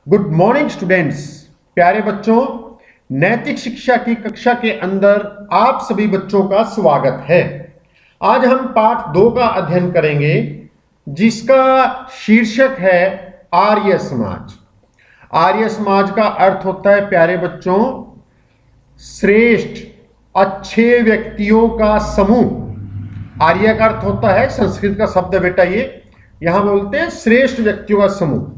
Good morning students. प्यारे बच्चों, नैतिक शिक्षा की कक्षा के अंदर आप सभी बच्चों का स्वागत है। आज हम पाठ 2 का अध्ययन करेंगे जिसका शीर्षक है आर्य समाज। आर्य समाज का अर्थ होता है प्यारे बच्चों श्रेष्ठ अच्छे व्यक्तियों का समूह। आर्य का अर्थ होता है, संस्कृत का शब्द है बेटा ये, यहां बोलते हैं श्रेष्ठ व्यक्तियों का समूह।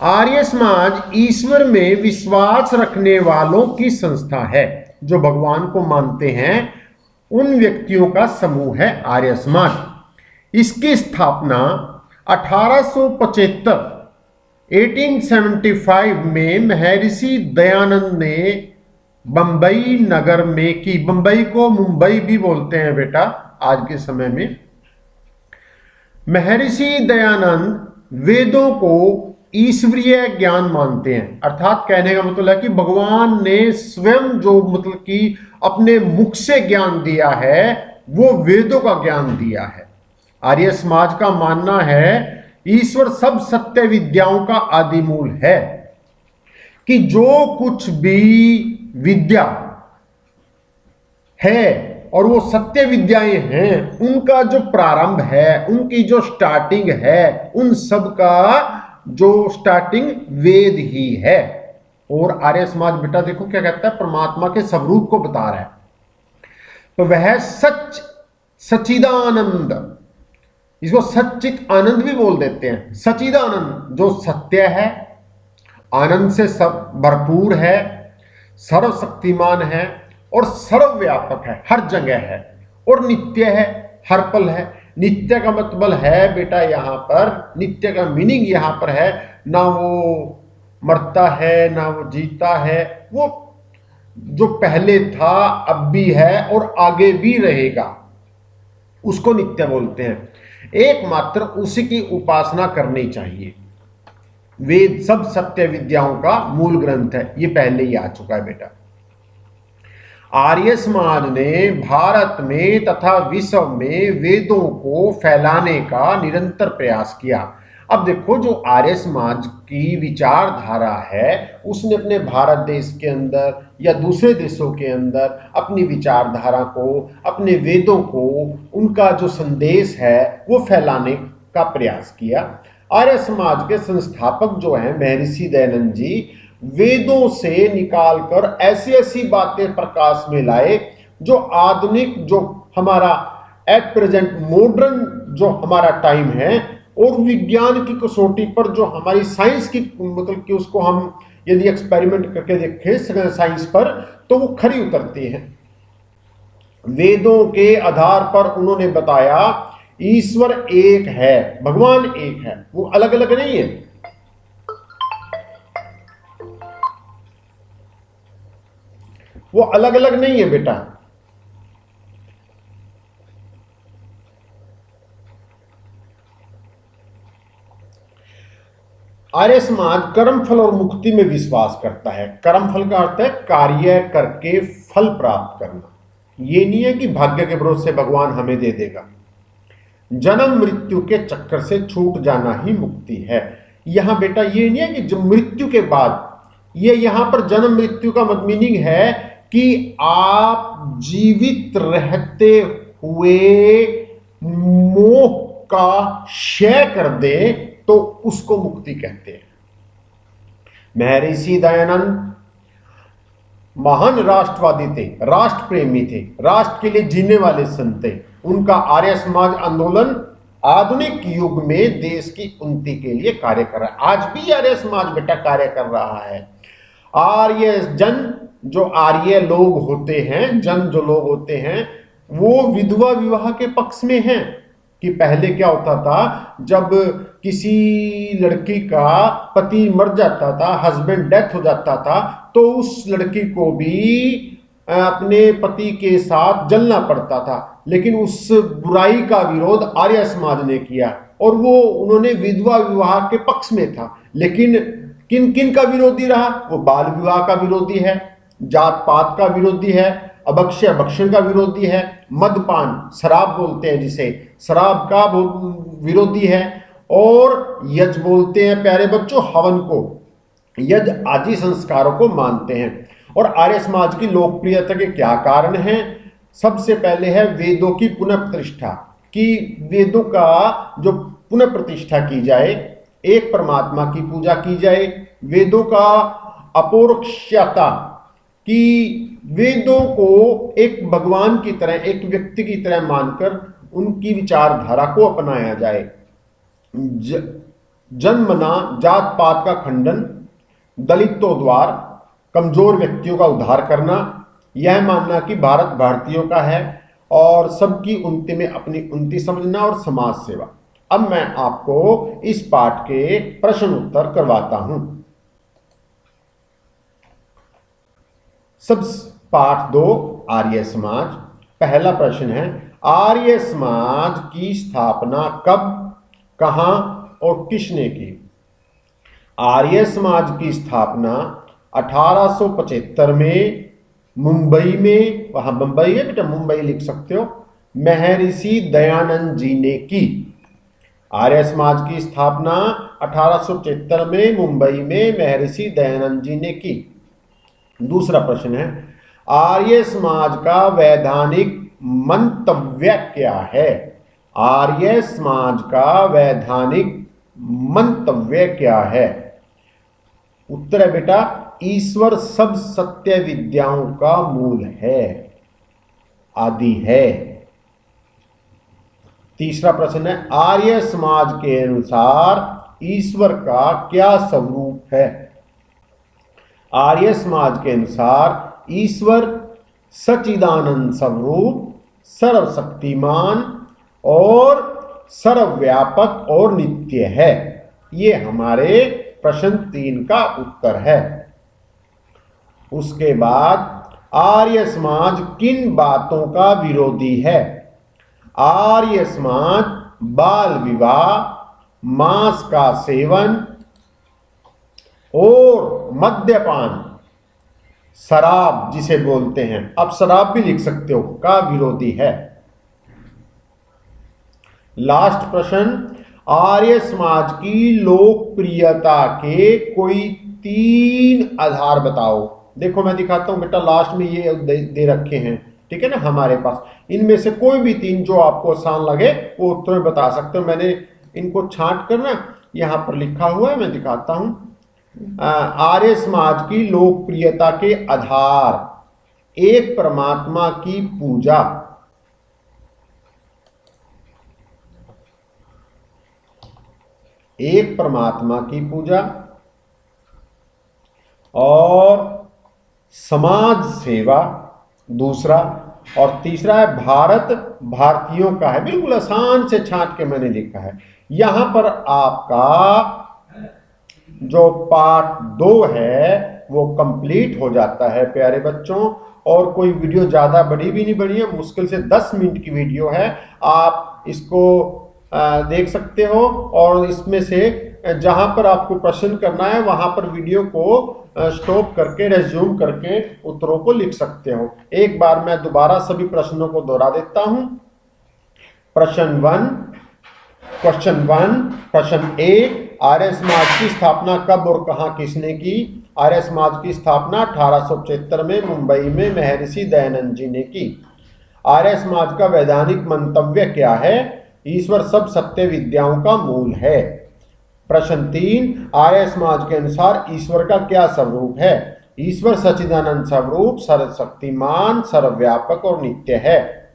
आर्य समाज ईश्वर में विश्वास रखने वालों की संस्था है। जो भगवान को मानते हैं उन व्यक्तियों का समूह है आर्य समाज। इसकी स्थापना 1875 में महर्षि दयानंद ने बंबई नगर में की। बंबई को मुंबई भी बोलते हैं बेटा आज के समय में। महर्षि दयानंद वेदों को ईश्वरीय ज्ञान मानते हैं, अर्थात कहने का मतलब है कि भगवान ने स्वयं जो मतलब कि अपने मुख से ज्ञान दिया है वो वेदों का ज्ञान दिया है। आर्य समाज का मानना है ईश्वर सब सत्य विद्याओं का आदि मूल है, कि जो कुछ भी विद्या है और वो सत्य विद्याएं हैं उनका जो प्रारंभ है, उनकी जो स्टार्टिंग है, उन सब का जो स्टार्टिंग वेद ही है। और आर्य समाज बेटा देखो क्या कहता है, परमात्मा के स्वरूप को बता रहा है। तो वह सच सच्चिदानंद, इसको सच्चित आनंद भी बोल देते हैं। सच्चिदानंद जो सत्य है, आनंद से सब भरपूर है, सर्वशक्तिमान है और सर्वव्यापक है, हर जगह है और नित्य है, हर पल है। नित्य का मतलब है बेटा यहां पर, नित्य का मीनिंग यहां पर है ना वो मरता है ना वो जीता है, वो जो पहले था अब भी है और आगे भी रहेगा, उसको नित्य बोलते हैं। एकमात्र उसी की उपासना करनी चाहिए। वेद सब सत्य विद्याओं का मूल ग्रंथ है, ये पहले ही आ चुका है बेटा। आर्य समाज ने भारत में तथा विश्व में वेदों को फैलाने का निरंतर प्रयास किया। अब देखो जो आर्य समाज की विचारधारा है उसने अपने भारत देश के अंदर या दूसरे देशों के अंदर अपनी विचारधारा को, अपने वेदों को, उनका जो संदेश है वो फैलाने का प्रयास किया। आर्य समाज के संस्थापक जो हैं महर्षि दयानंद जी, वेदों से निकालकर ऐसी ऐसी बातें प्रकाश में लाए जो आधुनिक, जो हमारा एट प्रेजेंट मॉडर्न जो हमारा टाइम है और विज्ञान की कसौटी पर जो हमारी साइंस की मतलब कि उसको हम यदि एक्सपेरिमेंट करके देखें साइंस पर तो वो खरी उतरती है। वेदों के आधार पर उन्होंने बताया ईश्वर एक है, भगवान एक है, वो अलग अलग नहीं है। वो अलग अलग नहीं है बेटा। आर्य समाज कर्मफल और मुक्ति में विश्वास करता है। कर्मफल का अर्थ है कार्य करके फल प्राप्त करना। ये नहीं है कि भाग्य के भरोसे भगवान हमें दे देगा। जन्म मृत्यु के चक्कर से छूट जाना ही मुक्ति है। यहां बेटा ये नहीं है कि जब मृत्यु के बाद, ये यहां पर जन्म मृत्यु का मीनिंग है कि आप जीवित रहते हुए मोह का क्षय कर दे तो उसको मुक्ति कहते हैं। महर्षि दयानंद महान राष्ट्रवादी थे, राष्ट्र प्रेमी थे, राष्ट्र के लिए जीने वाले संत थे। उनका आर्य समाज आंदोलन आधुनिक युग में देश की उन्नति के लिए कार्य कर रहा है। आज भी आर्य समाज बेटा कार्य कर रहा है। आर्य जन जो आर्य लोग होते हैं, जन जो लोग होते हैं, वो विधवा विवाह के पक्ष में हैं। कि पहले क्या होता था, जब किसी लड़की का पति मर जाता था, हस्बैंड डेथ हो जाता था, तो उस लड़की को भी अपने पति के साथ जलना पड़ता था। लेकिन उस बुराई का विरोध आर्य समाज ने किया और वो उन्होंने विधवा विवाह के पक्ष में था। लेकिन किन किन का विरोधी रहा? वो बाल विवाह का विरोधी है, जात पात का विरोधी है, अभक्ष्य भक्षण का विरोधी है, मदपान शराब बोलते हैं जिसे, शराब का विरोधी है, और यज बोलते हैं प्यारे बच्चों हवन को, यज्ञ आदि संस्कारों को मानते हैं। और आर्य समाज की लोकप्रियता के क्या कारण हैं? सबसे पहले है वेदों की पुनः प्रतिष्ठा, कि वेदों का जो पुनः प्रतिष्ठा की जाए, एक परमात्मा की पूजा की जाए, वेदों का अपौरुषेयता, कि वेदों को एक भगवान की तरह, एक व्यक्ति की तरह मानकर उनकी विचारधारा को अपनाया जाए। जन्मना जात पात का खंडन, दलितों द्वारा कमजोर व्यक्तियों का उद्धार करना, यह मानना कि भारत भारतीयों का है और सबकी उन्नति में अपनी उन्नति समझना, और समाज सेवा। अब मैं आपको इस पाठ के प्रश्न उत्तर करवाता हूं। सब पाठ 2 आर्य समाज। पहला प्रश्न है, आर्य समाज की स्थापना कब, कहां और किसने की? आर्य समाज की स्थापना 1875 में मुंबई में, वहां मुंबई है बेटा, मुंबई लिख सकते हो, महर्षि दयानंद जी ने की। आर्य समाज की स्थापना 1875 में मुंबई में महर्षि दयानंद जी ने की। दूसरा प्रश्न है, आर्य समाज का वैधानिक मंतव्य क्या है? आर्य समाज का वैधानिक मंतव्य क्या है? उत्तर है बेटा, ईश्वर सब सत्य विद्याओं का मूल है, आदि है। तीसरा प्रश्न है, आर्य समाज के अनुसार ईश्वर का क्या स्वरूप है? आर्य समाज के अनुसार ईश्वर सच्चिदानंद स्वरूप, सर्वशक्तिमान और सर्वव्यापक और नित्य है। ये हमारे प्रश्न 3 का उत्तर है। उसके बाद, आर्य समाज किन बातों का विरोधी है? आर्य समाज बाल विवाह, मांस का सेवन और मद्यपान, शराब जिसे बोलते हैं, अब शराब भी लिख सकते हो, का विरोधी है। लास्ट प्रश्न, आर्य समाज की लोकप्रियता के कोई 3 आधार बताओ। देखो मैं दिखाता हूं बेटा, लास्ट में ये दे रखे हैं, ठीक है ना हमारे पास। इनमें से कोई भी 3 जो आपको आसान लगे वो उत्तर में बता सकते हो। मैंने इनको छांट कर ना यहां पर लिखा हुआ है, मैं दिखाता हूं। आर्य समाज की लोकप्रियता के आधार, एक परमात्मा की पूजा, एक परमात्मा की पूजा, और समाज सेवा दूसरा, और तीसरा है भारत भारतीयों का है। बिल्कुल आसान से छांट के मैंने लिखा है। यहां पर आपका जो पार्ट 2 है वो कंप्लीट हो जाता है प्यारे बच्चों। और कोई वीडियो ज़्यादा बड़ी भी नहीं बनी है, मुश्किल से 10 मिनट की वीडियो है। आप इसको देख सकते हो, और इसमें से जहां पर आपको प्रश्न करना है वहां पर वीडियो को स्टॉप करके, रेज्यूम करके उत्तरों को लिख सकते हो। एक बार मैं दोबारा सभी प्रश्नों को दोहरा देता हूं। प्रश्न 1, प्रश्न 1, आर्य समाज की स्थापना कब और कहां किसने की? आर्य समाज की स्थापना 1875 में मुंबई में महर्षि दयानंद जी ने की। आर्य समाज का वैधानिक मंतव्य क्या है? ईश्वर सब सत्य विद्याओं का मूल है। प्रश्न 3, आर्य समाज के अनुसार ईश्वर का क्या स्वरूप है? ईश्वर सच्चिदानंद स्वरूप, सर्वशक्तिमान, सर्वव्यापक और नित्य है।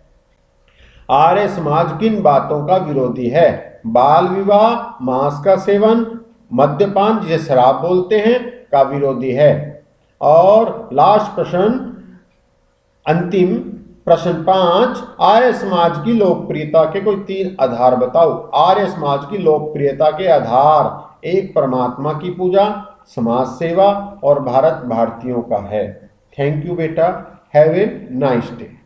आर्य समाज किन बातों का विरोधी है? बाल विवाह, मांस का सेवन, मद्यपान जिसे शराब बोलते हैं, का विरोधी है। और लास्ट प्रश्न, अंतिम प्रश्न 5, आर्य समाज की लोकप्रियता के कोई 3 आधार बताओ। आर्य समाज की लोकप्रियता के आधार, एक परमात्मा की पूजा, समाज सेवा और भारत भारतीयों का है। थैंक यू बेटा, हैव ए नाइस डे।